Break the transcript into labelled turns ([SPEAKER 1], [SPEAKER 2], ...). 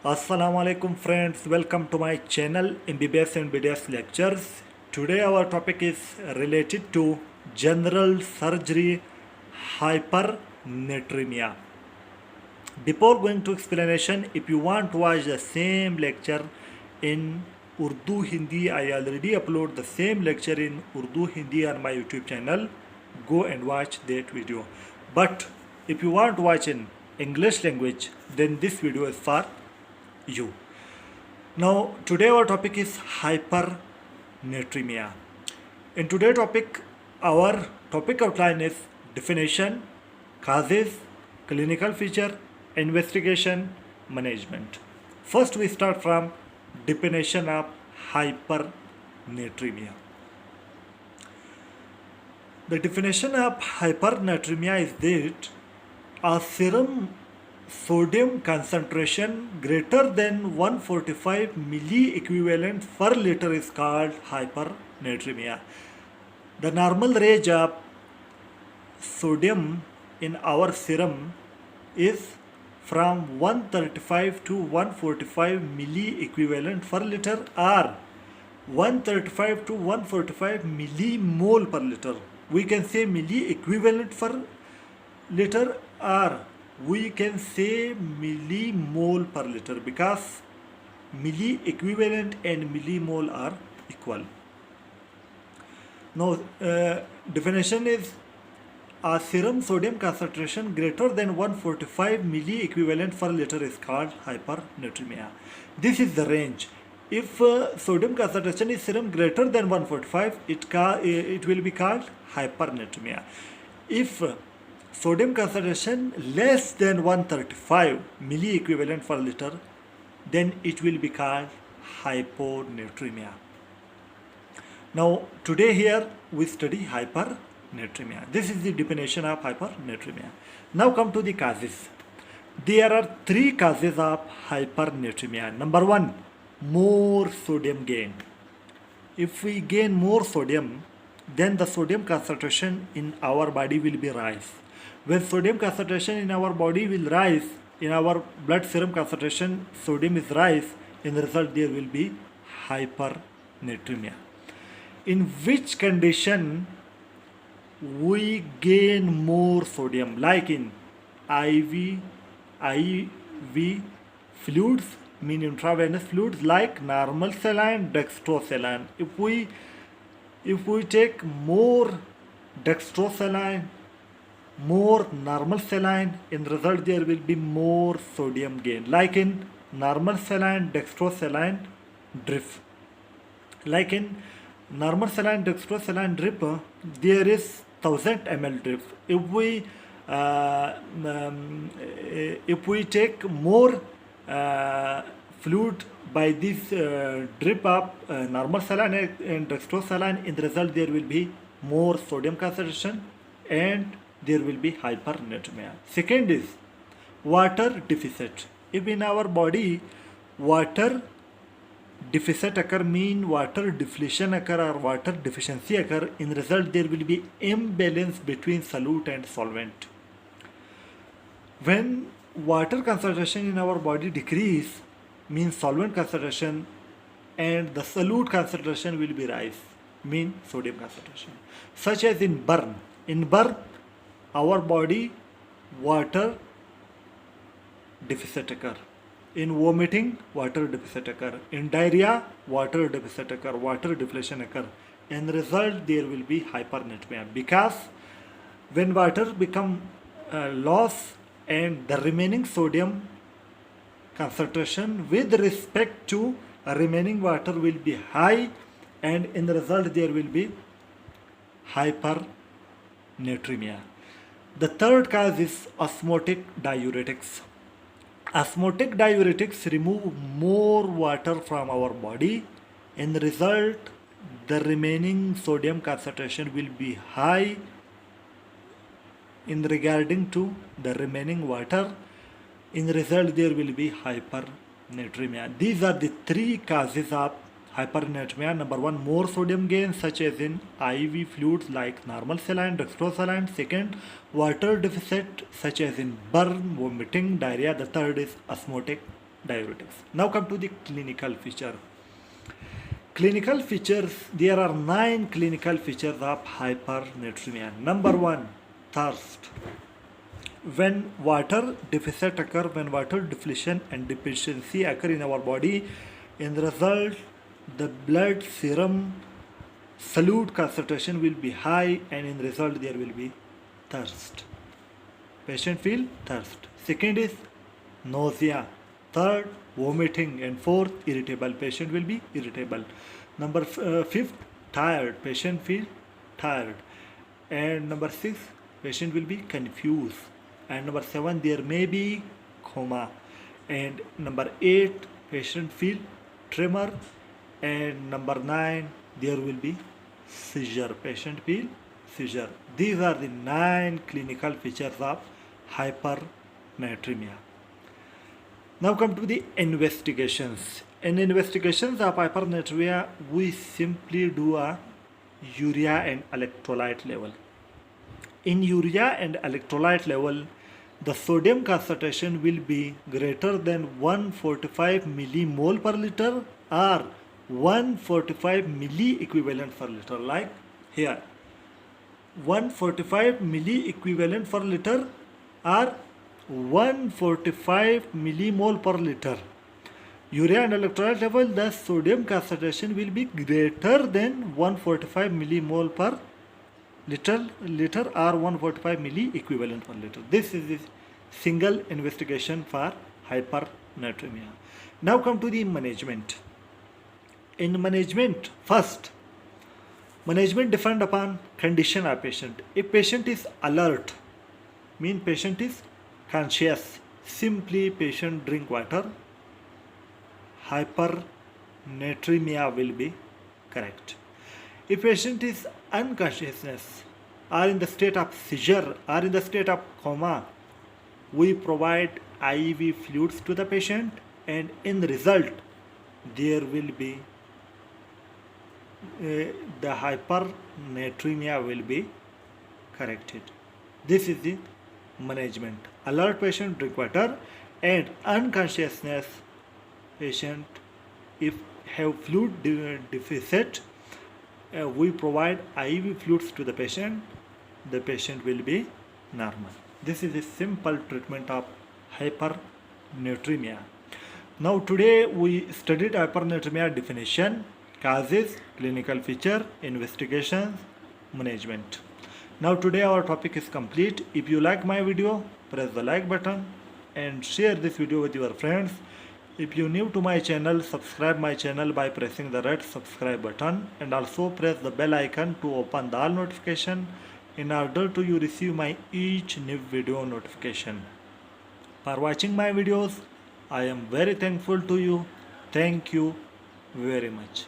[SPEAKER 1] Assalamu alaikum friends, welcome to my channel MBBS and BDS lectures. Today our topic is related to general surgery hypernatremia. Before going to explanation, if you want to watch the same lecture in Urdu Hindi, I already upload the same lecture in Urdu Hindi on my YouTube channel. Go and watch that video. But if you want to watch in English language, then this video is for you. Now, today our topic is hypernatremia. In today's topic, our topic outline is definition, causes, clinical feature, investigation, management. First, we start from definition of hypernatremia. The definition of hypernatremia is that a serum sodium concentration greater than 145 milliequivalent per liter is called hypernatremia. The normal range of sodium in our serum is from 135 to 145 milliequivalent per liter or 135 to 145 millimole per liter. We can say milliequivalent per liter or we can say millimole per liter because milli equivalent and millimole are equal. Now, definition is a serum sodium concentration greater than 145 milli equivalent per liter is called hypernatremia. This is the range. If sodium concentration is serum greater than 145, it will be called hypernatremia. If sodium concentration less than 135 milliequivalent per liter, then it will be called hyponatremia. Now, today here we study hypernatremia. This is the definition of hypernatremia. Now come to the causes. There are three causes of hypernatremia. Number one, more sodium gain. If we gain more sodium, then the sodium concentration in our body will be rise. When sodium concentration in our body will rise, in our blood serum concentration, sodium is rise, in the result there will be hypernatremia. In which condition we gain more sodium, like in IV fluids, mean intravenous fluids like normal saline, dextrosaline. If we take more dextrosaline, more normal saline, in the result there will be more sodium gain, like in normal saline dextrosaline drip. Like in normal saline dextrosaline drip, there is 1000 ml drip. If we take more fluid by this drip of normal saline and dextrosaline, in the result there will be more sodium concentration and there will be hypernatremia. Second is water deficit. If in our body water deficit occur, mean water depletion occur or water deficiency occur, in result there will be imbalance between solute and solvent. When water concentration in our body decrease, means solvent concentration and the solute concentration will be rise, mean sodium concentration. Such as in burn. In burn, our body water deficit occur. In vomiting, water deficit occur. In diarrhea, water deficit occur, water depletion occur. In result, there will be hypernatremia because when water become loss and the remaining sodium concentration with respect to remaining water will be high, and in the result there will be hypernatremia. The third cause is osmotic diuretics. Osmotic diuretics remove more water from our body. In the result, the remaining sodium concentration will be high in regarding to the remaining water. In the result, there will be hypernatremia. These are the three causes of hypernatremia. Number one, more sodium gain such as in IV fluids like normal saline, dextrosaline. Second, water deficit such as in burn, vomiting, diarrhea. The third is osmotic diuretics. Now come to the clinical feature. Clinical features, there are 9 clinical features of hypernatremia. Number 1, thirst. When water deficit occur, when water depletion and deficiency occur in our body, in the result, the blood serum solute concentration will be high, and in the result there will be thirst. Patient feel thirst. Second is nausea. Third, vomiting. And fourth, irritable. Patient will be irritable. Number fifth, tired. Patient feel tired. And number 6, patient will be confused. And number 7, there may be coma. And number 8, patient feel tremor. And number 9, there will be seizure. Patient feel seizure. These are the 9 clinical features of hypernatremia. Now come to the investigations. In investigations of hypernatremia, we simply do a urea and electrolyte level. In urea and electrolyte level, the sodium concentration will be greater than 145 millimole per liter or 145 milli equivalent per liter. Like here, 145 milli equivalent per liter or 145 millimole per liter. Urea and electrolyte level, the sodium concentration will be greater than 145 millimole per liter or 145 milli equivalent per liter. This is the single investigation for hypernatremia. Now come to the management. In management, first, management depend upon condition of patient. If patient is alert, mean patient is conscious, simply patient drink water, hypernatremia will be correct. If patient is unconsciousness or in the state of seizure or in the state of coma, we provide IV fluids to the patient, and in the result there will be the hypernatremia will be corrected. This is the management. Alert patient drink water, and unconsciousness patient if have fluid deficit, we provide IV fluids to the patient will be normal. This is a simple treatment of hypernatremia. Now today we studied hypernatremia definition, causes, clinical feature, investigations, management. Now today our topic is complete. If you like my video, press the like button and share this video with your friends. If you are new to my channel, subscribe my channel by pressing the red subscribe button, and also press the bell icon to open the all notification in order to you receive my each new video notification. For watching my videos, I am very thankful to you. Thank you very much.